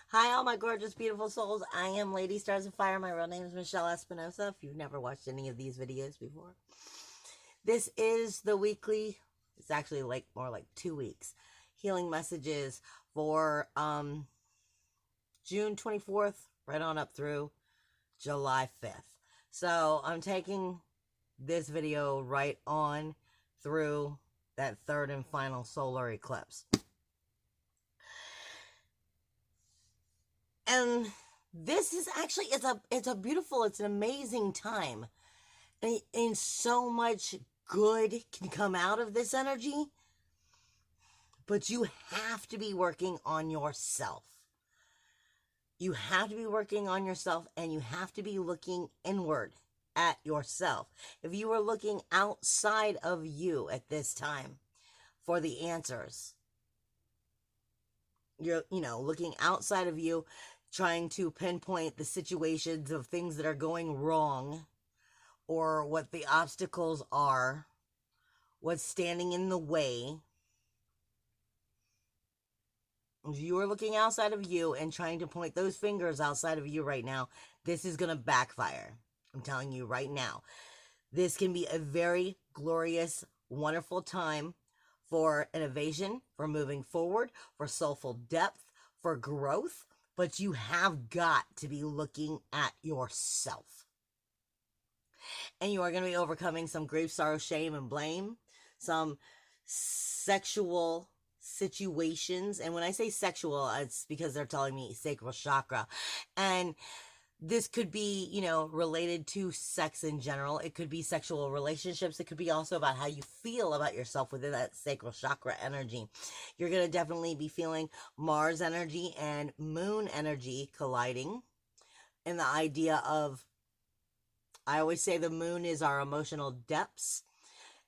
Hi, all my gorgeous, beautiful souls. I am Lady Stars of Fire. My real name is Michelle Espinosa. If you've never watched any of these videos before, this is the weekly, it's actually like more like 2 weeks, healing messages for June 24th, right on up through July 5th. So I'm taking this video right on through that third and final solar eclipse. And this is actually, it's an amazing time. And so much good can come out of this energy. But you have to be working on yourself. You have to be working on yourself, and you have to be looking inward at yourself. If you are looking outside of you at this time for the answers, you're, looking outside of you, trying to pinpoint the situations of things that are going wrong, or what the obstacles are, what's standing in the way. If you are looking outside of you and trying to point those fingers outside of you right now, this is going to backfire. I'm telling you right now. This can be a very glorious, wonderful time for innovation, for moving forward, for soulful depth, for growth. But you have got to be looking at yourself. And you are going to be overcoming some grief, sorrow, shame, and blame. Some sexual situations. And when I say sexual, it's because they're telling me sacral chakra. And this could be, related to sex in general. It could be sexual relationships. It could be also about how you feel about yourself within that sacral chakra energy. You're going to definitely be feeling Mars energy and Moon energy colliding. And the idea of, I always say the moon is our emotional depths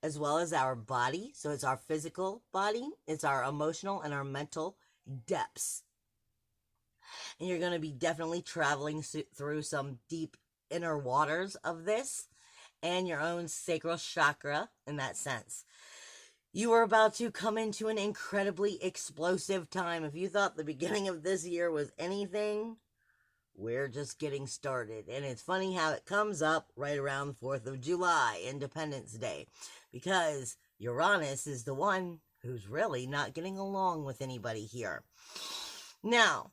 as well as our body. So it's our physical body. It's our emotional and our mental depths. And you're going to be definitely traveling through some deep inner waters of this and your own sacral chakra in that sense. You are about to come into an incredibly explosive time. If you thought the beginning of this year was anything, we're just getting started. And it's funny how it comes up right around the 4th of July, Independence Day, because Uranus is the one who's really not getting along with anybody here. Now,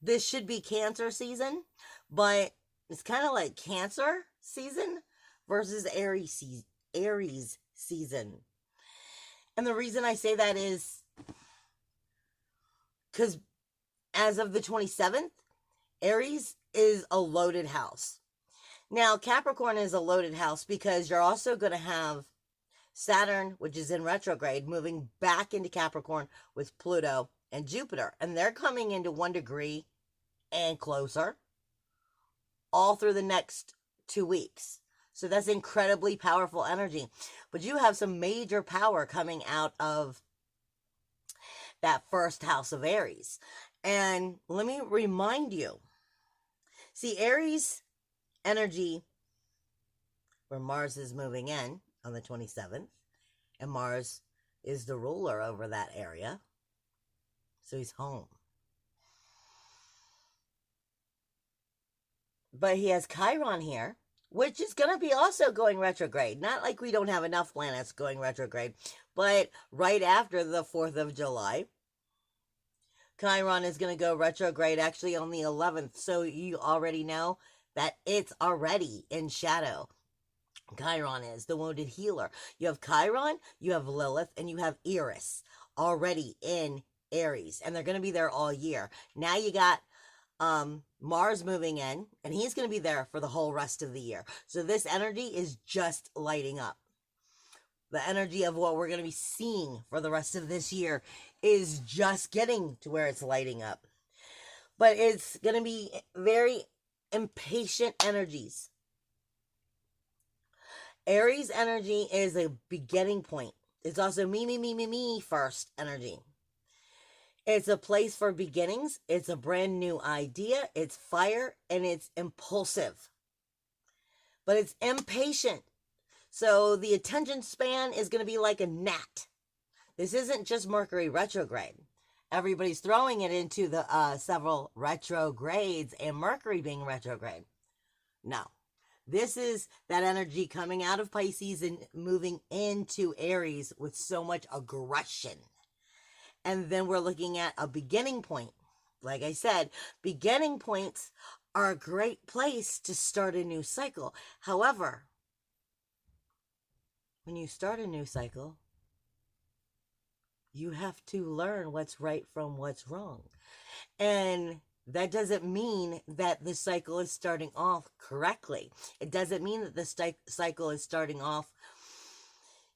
this should be Cancer season, but it's kind of like Cancer season versus Aries season. And the reason I say that is because as of the 27th, Aries is a loaded house. Now, Capricorn is a loaded house because you're also going to have Saturn, which is in retrograde, moving back into Capricorn with Pluto and Jupiter. And they're coming into 1 degree and closer all through the next 2 weeks. So that's incredibly powerful energy. But you have some major power coming out of that first house of Aries. And let me remind you, see, Aries energy, where Mars is moving in on the 27th, and Mars is the ruler over that area. So he's home. But he has Chiron here, which is going to be also going retrograde. Not like we don't have enough planets going retrograde, but right after the 4th of July, Chiron is going to go retrograde actually on the 11th. So you already know that it's already in shadow. Chiron is the wounded healer. You have Chiron, you have Lilith, and you have Eris already in Aries. And they're going to be there all year. Now you got Mars moving in, and he's going to be there for the whole rest of the year. So this energy is just lighting up. The energy of what we're going to be seeing for the rest of this year is just getting to where it's lighting up. But it's going to be very impatient energies. Aries energy is a beginning point. It's also me first energy. It's a place for beginnings. It's a brand new idea. It's fire, and it's impulsive. But it's impatient. So the attention span is going to be like a gnat. This isn't just Mercury retrograde. everybody's throwing it into the several retrogrades and Mercury being retrograde. No. This is that energy coming out of Pisces and moving into Aries with so much aggression. And then we're looking at a beginning point. Like I said, beginning points are a great place to start a new cycle. However, when you start a new cycle, you have to learn what's right from what's wrong. And that doesn't mean that the cycle is starting off correctly. It doesn't mean that the cycle is starting off,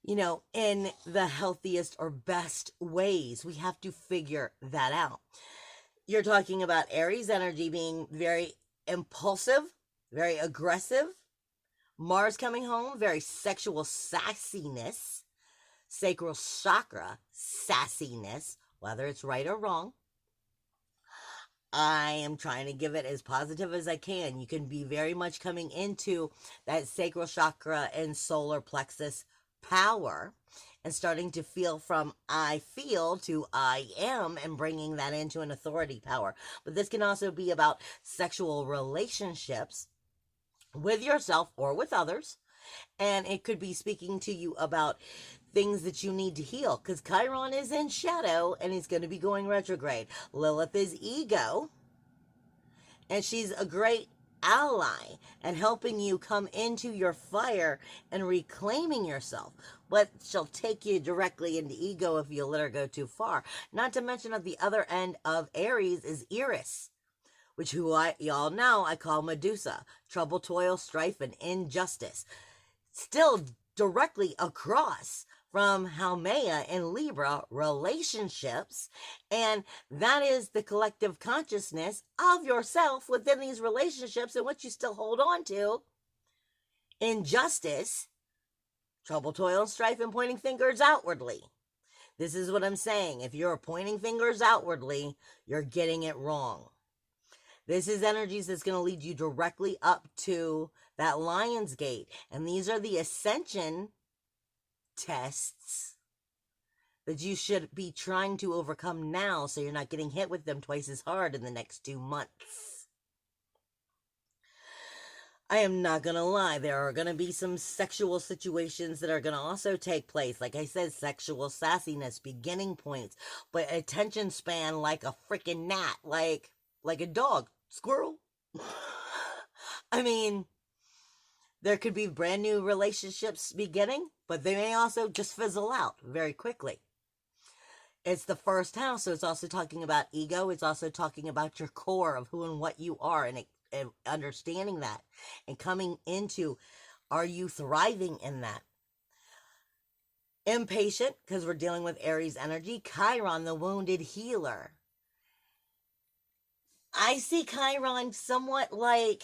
in the healthiest or best ways. We have to figure that out. You're talking about Aries energy being very impulsive, very aggressive. Mars coming home, very sexual sassiness, sacral chakra sassiness, whether it's right or wrong. I am trying to give it as positive as I can. You can be very much coming into that sacral chakra and solar plexus power and starting to feel from I feel to I am and bringing that into an authority power. But this can also be about sexual relationships with yourself or with others. And it could be speaking to you about things that you need to heal, because Chiron is in shadow and he's going to be going retrograde. Lilith is ego, and she's a great ally and helping you come into your fire and reclaiming yourself. But she'll take you directly into ego if you let her go too far. Not to mention at the other end of Aries is Eris, which y'all know I call Medusa. Trouble, toil, strife, and injustice. Still directly across from Haumea and Libra relationships, and that is the collective consciousness of yourself within these relationships and what you still hold on to. Injustice, trouble, toil, and strife, and pointing fingers outwardly. This is what I'm saying. If you're pointing fingers outwardly, you're getting it wrong. This is energies that's going to lead you directly up to that Lion's Gate. And these are the Ascension tests that you should be trying to overcome now so you're not getting hit with them twice as hard in the next 2 months. I am not going to lie. There are going to be some sexual situations that are going to also take place. Like I said, sexual sassiness, beginning points, but attention span like a freaking gnat, like a dog, squirrel. I mean, there could be brand new relationships beginning, but they may also just fizzle out very quickly. It's the first house, so it's also talking about ego. It's also talking about your core of who and what you are, and understanding that and coming into, are you thriving in that? Impatient, because we're dealing with Aries energy. Chiron, the wounded healer. I see Chiron somewhat like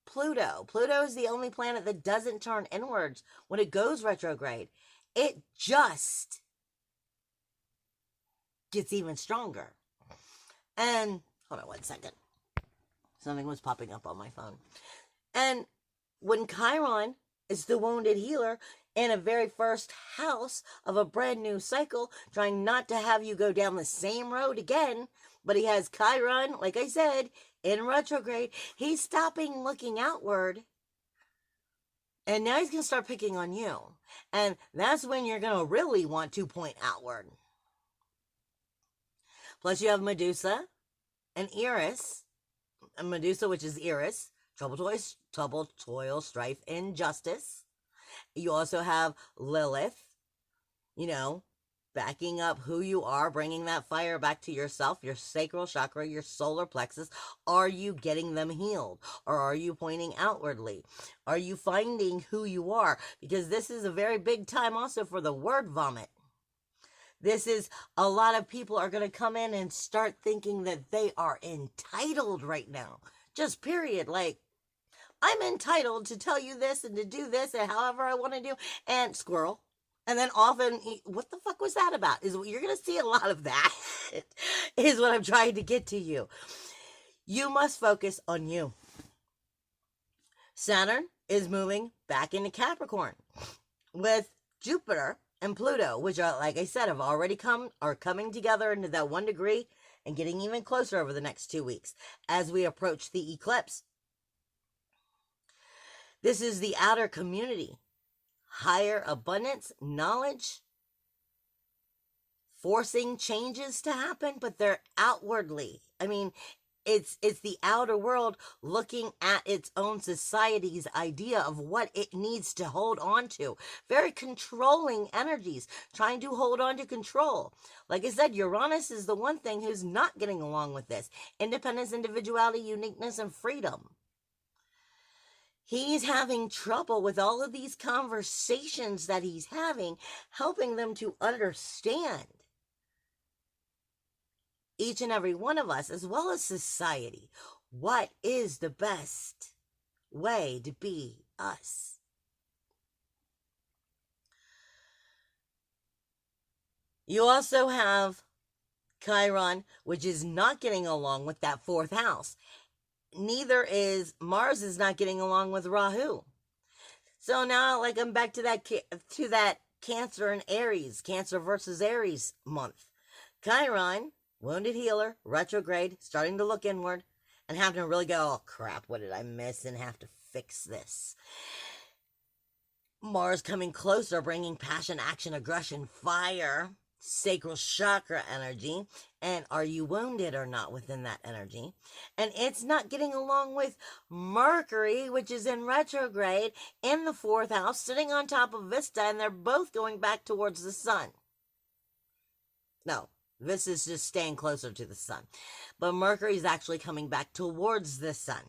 Pluto. Pluto is the only planet that doesn't turn inwards when it goes retrograde. It just gets even stronger. And hold on one second. Something was popping up on my phone. And when Chiron is the wounded healer in a very first house of a brand new cycle, trying not to have you go down the same road again, but he has Chiron, like I said, in retrograde. He's stopping looking outward. And now he's going to start picking on you. And that's when you're going to really want to point outward. Plus you have Medusa and Eris. And Medusa, which is Eris. Trouble, toil, strife, injustice. You also have Lilith, backing up who you are, bringing that fire back to yourself, your sacral chakra, your solar plexus. Are you getting them healed? Or are you pointing outwardly? Are you finding who you are? Because this is a very big time also for the word vomit. This is, a lot of people are going to come in and start thinking that they are entitled right now. Just period. Like, I'm entitled to tell you this and to do this and however I want to do. And squirrel. And then often, what the fuck was that about? You're going to see a lot of that, is what I'm trying to get to you. You must focus on you. Saturn is moving back into Capricorn with Jupiter and Pluto, which are, like I said, are coming together into that 1 degree and getting even closer over the next 2 weeks as we approach the eclipse. This is the outer community, higher abundance, knowledge, forcing changes to happen, but they're outwardly. I mean, it's the outer world looking at its own society's idea of what it needs to hold on to. Very controlling energies, trying to hold on to control. Like I said, Uranus is the one thing who's not getting along with this. Independence, individuality, uniqueness, and freedom. He's having trouble with all of these conversations that he's having, helping them to understand each and every one of us, as well as society, what is the best way to be us. You also have Chiron, which is not getting along with that 4th house. Neither is Mars is not getting along with Rahu. So now, like, I'm back to that Cancer and Aries, Cancer versus Aries month. Chiron, wounded healer, retrograde, starting to look inward, and having to really go, oh crap, what did I miss, and have to fix this. Mars coming closer, bringing passion, action, aggression, fire, sacral chakra energy, and are you wounded or not within that energy? And it's not getting along with Mercury, which is in retrograde in the 4th house, sitting on top of Vesta, and they're both going back towards the sun. No, this is just staying closer to the sun. But Mercury is actually coming back towards the sun.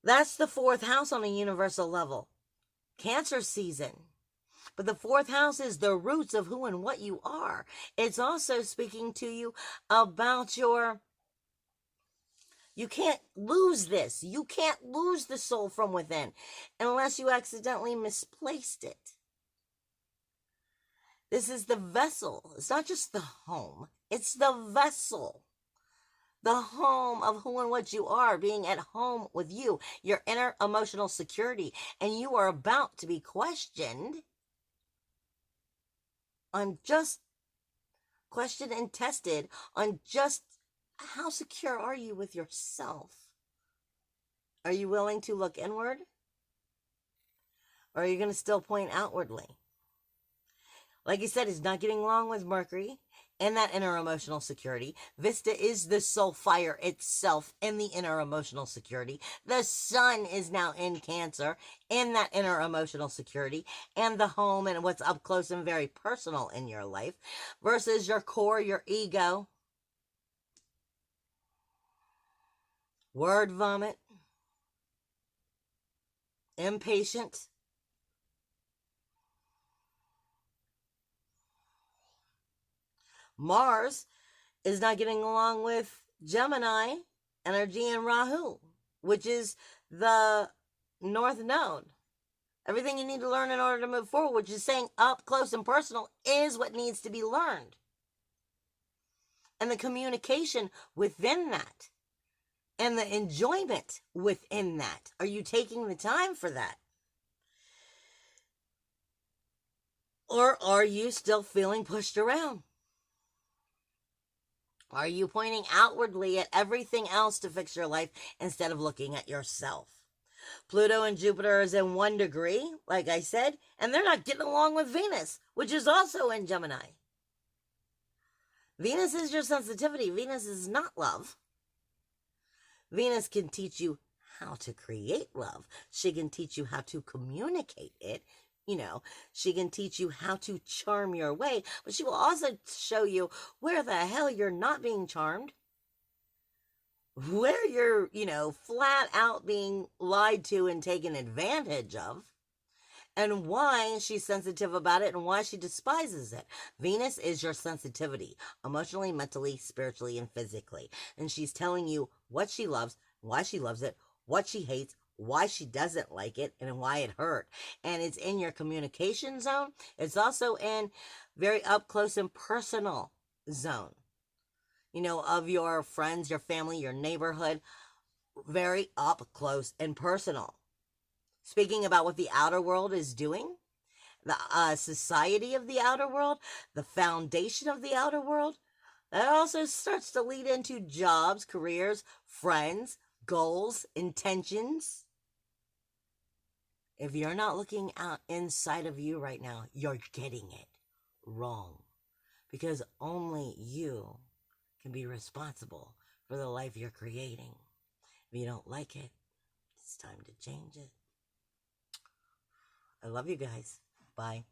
That's the 4th house on a universal level. Cancer season. But the 4th house is the roots of who and what you are. It's also speaking to you about you can't lose this. You can't lose the soul from within unless you accidentally misplaced it. This is the vessel. It's not just the home. It's the vessel. The home of who and what you are, being at home with you, your inner emotional security. And you are about to be questioned and tested on just how secure are you with yourself? Are you willing to look inward? Or are you going to still point outwardly? Like I said, it's not getting along with Mercury and that inner emotional security. Vesta is the soul fire itself in the inner emotional security. The sun is now in Cancer in that inner emotional security and the home and what's up close and very personal in your life versus your core, your ego. Word vomit. Impatient. Mars is not getting along with Gemini energy and Rahu, which is the North Node. Everything you need to learn in order to move forward, which is saying up close and personal, is what needs to be learned. And the communication within that and the enjoyment within that. Are you taking the time for that? Or are you still feeling pushed around? Are you pointing outwardly at everything else to fix your life instead of looking at yourself? Pluto and Jupiter is in 1 degree, like I said, and they're not getting along with Venus, which is also in Gemini. Venus is your sensitivity. Venus is not love. Venus can teach you how to create love. She can teach you how to communicate it. She can teach you how to charm your way, but she will also show you where the hell you're not being charmed, where you're, flat out being lied to and taken advantage of, and why she's sensitive about it and why she despises it. Venus is your sensitivity, emotionally, mentally, spiritually, and physically. And she's telling you what she loves, why she loves it, what she hates, why she doesn't like it, and why it hurt. And it's in your communication zone. It's also in very up close and personal zone, of your friends, your family, your neighborhood. Very up close and personal. Speaking about what the outer world is doing, the society of the outer world, the foundation of the outer world. That also starts to lead into jobs, careers, friends, goals, intentions. If you're not looking out inside of you right now, you're getting it wrong. Because only you can be responsible for the life you're creating. If you don't like it, it's time to change it. I love you guys. Bye.